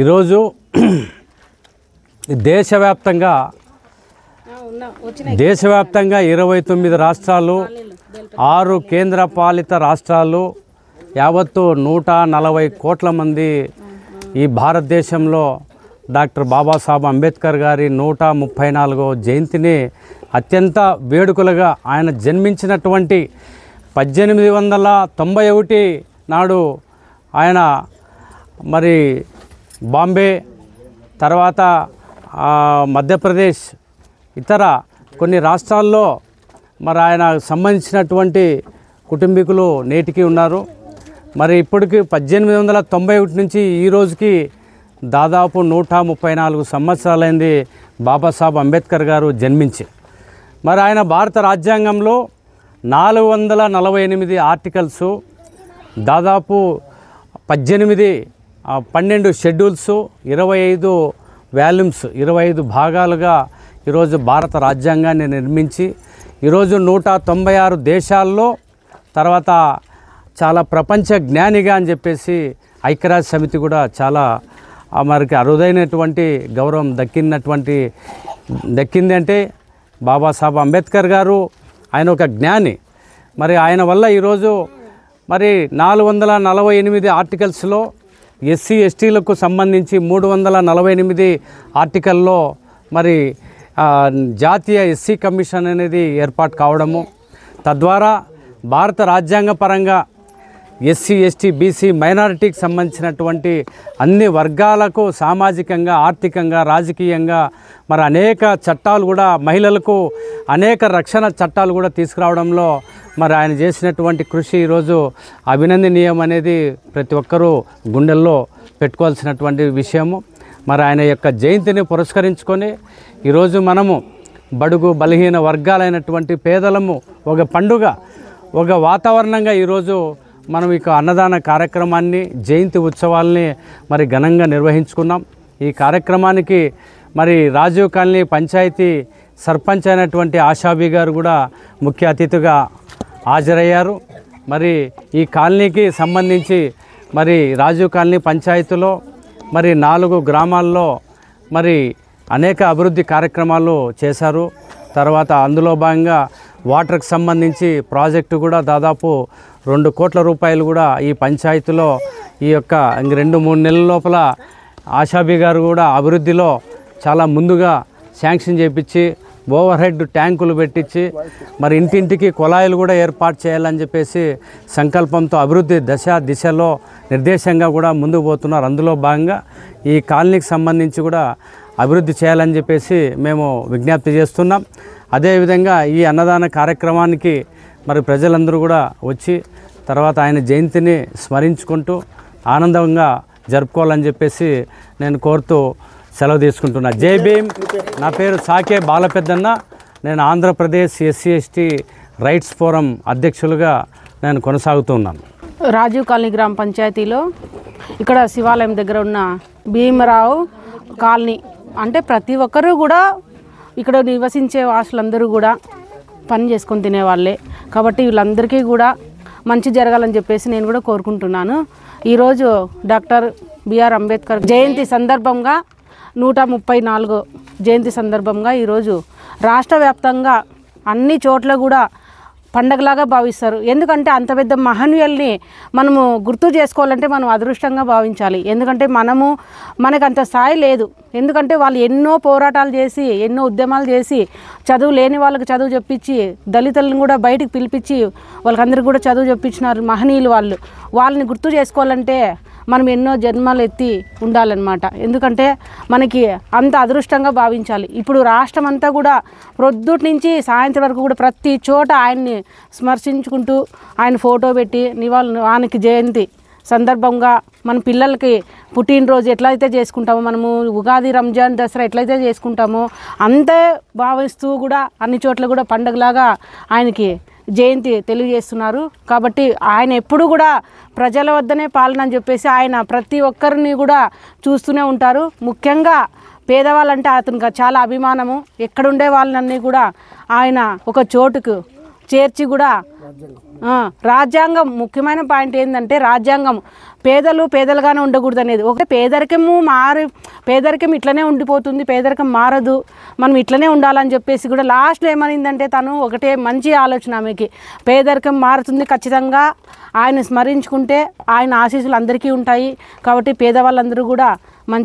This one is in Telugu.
ఈరోజు దేశవ్యాప్తంగా 29 రాష్ట్రాలు 6 కేంద్రపాలిత రాష్ట్రాలు యావత్తు 140 కోట్ల మంది ఈ భారతదేశంలో డాక్టర్ బాబాసాహెబ్ అంబేద్కర్ గారి 134వ జయంతిని అత్యంత వేడుకలుగా ఆయన జన్మించినటువంటి 1891 నాడు ఆయన మరి బాంబే తర్వాత మధ్యప్రదేశ్ ఇతర కొన్ని రాష్ట్రాల్లో మరి ఆయన సంబంధించినటువంటి కుటుంబీకులు నేటికి ఉన్నారు. మరి ఇప్పటికి 1891 నుంచి ఈ రోజుకి దాదాపు 134 సంవత్సరాలైంది బాబాసాహెబ్ అంబేద్కర్ గారు జన్మించి. మరి ఆయన భారత రాజ్యాంగంలో 448 ఆర్టికల్స్, దాదాపు 12 షెడ్యూల్స్, 25 వాల్యూమ్స్, 25 భాగాలుగా ఈరోజు భారత రాజ్యాంగాన్ని నిర్మించి ఈరోజు 196 దేశాల్లో తర్వాత చాలా ప్రపంచ జ్ఞానిగా అని చెప్పేసి ఐక్యరాజ్య సమితి కూడా చాలా మరికి అరుదైనటువంటి గౌరవం దక్కింది అంటే బాబాసాహెబ్ అంబేద్కర్ గారు ఆయన ఒక జ్ఞాని. మరి ఆయన వల్ల ఈరోజు మరి 448 ఆర్టికల్స్లో ఎస్సీ ఎస్టీలకు సంబంధించి 348 ఆర్టికల్లో మరి జాతీయ ఎస్సీ కమిషన్ అనేది ఏర్పాటు కావడము, తద్వారా భారత రాజ్యాంగ పరంగా ఎస్సీ ఎస్టీ బీసీ మైనారిటీకి సంబంధించినటువంటి అన్ని వర్గాలకు సామాజికంగా ఆర్థికంగా రాజకీయంగా మరి అనేక చట్టాలు కూడా మహిళలకు అనేక రక్షణ చట్టాలు కూడా తీసుకురావడంలో మరి ఆయన చేసినటువంటి కృషి ఈరోజు అభినందనీయం అనేది ప్రతి ఒక్కరూ గుండెల్లో పెట్టుకోవాల్సినటువంటి విషయము. మరి ఆయన యొక్క జయంతిని పురస్కరించుకొని ఈరోజు మనము బడుగు బలహీన వర్గాలైనటువంటి పేదలము ఒక పండుగ ఒక వాతావరణంగా ఈరోజు మనం ఇక అన్నదాన కార్యక్రమాన్ని జయంతి ఉత్సవాల్ని మరి ఘనంగా నిర్వహించుకున్నాం. ఈ కార్యక్రమానికి మరి రాజీవ్ కాలనీ పంచాయతీ సర్పంచ్ అయినటువంటి ఆశాబీ గారు కూడా ముఖ్య అతిథిగా హాజరయ్యారు. మరి ఈ కాలనీకి సంబంధించి మరి రాజీవ్ కాలనీ పంచాయతీలో మరి 4 గ్రామాల్లో మరి అనేక అభివృద్ధి కార్యక్రమాలు చేశారు. తర్వాత అందులో భాగంగా వాటర్కి సంబంధించి ప్రాజెక్టు కూడా దాదాపు 2 కోట్ల రూపాయలు కూడా ఈ పంచాయతీలో ఈ యొక్క 2-3 నెలల లోపల ఆశాబీ గారు కూడా అభివృద్ధిలో చాలా ముందుగా శాంక్షన్ చేయించి ఓవర్ హెడ్ ట్యాంకులు పెట్టించి మరి ఇంటింటికి కుళాయిలు కూడా ఏర్పాటు చేయాలని చెప్పేసి సంకల్పంతో అభివృద్ధి దిశలో నిర్దేశంగా కూడా ముందుకు పోతున్నారు. అందులో భాగంగా ఈ కాలనీకి సంబంధించి కూడా అభివృద్ధి చేయాలని చెప్పేసి మేము విజ్ఞప్తి చేస్తున్నాం. అదేవిధంగా ఈ అన్నదాన కార్యక్రమానికి మరి ప్రజలందరూ కూడా వచ్చి తర్వాత ఆయన జయంతిని స్మరించుకుంటూ ఆనందంగా జరుపుకోవాలని చెప్పేసి నేను కోరుతూ సెలవు తీసుకుంటున్నా. జై భీమ్. నా పేరు సాకే బాలపెద్దన్న. నేను Andhra Pradesh SC ST rights forum అధ్యక్షులుగా నేను కొనసాగుతున్నాను. రాజీవ్ కాలనీ గ్రామ పంచాయతీలో ఇక్కడ శివాలయం దగ్గర ఉన్న భీమరావు కాలనీ అంటే ప్రతి ఒక్కరూ కూడా ఇక్కడ నివసించే వాసులందరూ కూడా పని చేసుకొని తినేవాళ్ళే కాబట్టి వీళ్ళందరికీ కూడా మంచి జరగాలని చెప్పేసి నేను కూడా కోరుకుంటున్నాను. ఈరోజు డాక్టర్ బిఆర్ అంబేద్కర్ జయంతి సందర్భంగా 134 జయంతి సందర్భంగా ఈరోజు రాష్ట్ర వ్యాప్తంగా అన్ని చోట్ల కూడా పండగలాగా భావిస్తారు. ఎందుకంటే అంత పెద్ద మహనీయుల్ని మనము గుర్తు చేసుకోవాలంటే మనం అదృష్టంగా భావించాలి. ఎందుకంటే మనకు అంత స్థాయి లేదు. ఎందుకంటే వాళ్ళు ఎన్నో పోరాటాలు చేసి ఎన్నో ఉద్యమాలు చేసి చదువు లేని వాళ్ళకి చదువు చెప్పించి దళితులను కూడా బయటికి పిలిపించి వాళ్ళకందరికీ కూడా చదువు చెప్పించినారు మహనీయులు. వాళ్ళని గుర్తు చేసుకోవాలంటే మనం ఎన్నో జన్మలు ఎత్తి ఉండాలన్నమాట. ఎందుకంటే మనకి అంత అదృష్టంగా భావించాలి. ఇప్పుడు రాష్ట్రం అంతా కూడా ప్రొద్దుటి నుంచి సాయంత్రం వరకు కూడా ప్రతి చోట ఆయన్ని స్మరించుకుంటూ ఆయన ఫోటో పెట్టి ఆయనకి జయంతి సందర్భంగా మన పిల్లలకి పుట్టినరోజు ఎట్లయితే చేసుకుంటామో మనము ఉగాది రంజాన్ దసరా ఎట్లయితే చేసుకుంటామో అంతే భావిస్తూ కూడా అన్ని చోట్ల కూడా పండగలాగా ఆయనకి జయంతి తెలియజేస్తున్నారు. కాబట్టి ఆయన ఎప్పుడు కూడా ప్రజల వద్దనే పాలన అని చెప్పేసి ఆయన ప్రతి ఒక్కరిని కూడా చూస్తూనే ఉంటారు. ముఖ్యంగా పేదవాళ్ళంటే అతనికి చాలా అభిమానము. ఎక్కడుండే వాళ్ళన్నీ కూడా ఆయన ఒక చోటుకు చేర్చి కూడా రాజ్యాంగం ముఖ్యమైన పాయింట్ ఏంటంటే రాజ్యాంగం పేదలు పేదలుగానే ఉండకూడదు అనేది. ఒక పేదరికం ఇట్లనే ఉండిపోతుంది, పేదరికం మారదు, మనం ఇట్లనే ఉండాలని చెప్పేసి కూడా లాస్ట్లో ఏమైందంటే తను ఒకటే మంచి ఆలోచన ఆమెకి, పేదరికం మారుతుంది ఖచ్చితంగా, ఆయన స్మరించుకుంటే ఆయన ఆశీస్సులు అందరికీ ఉంటాయి కాబట్టి పేదవాళ్ళందరూ కూడా మంచి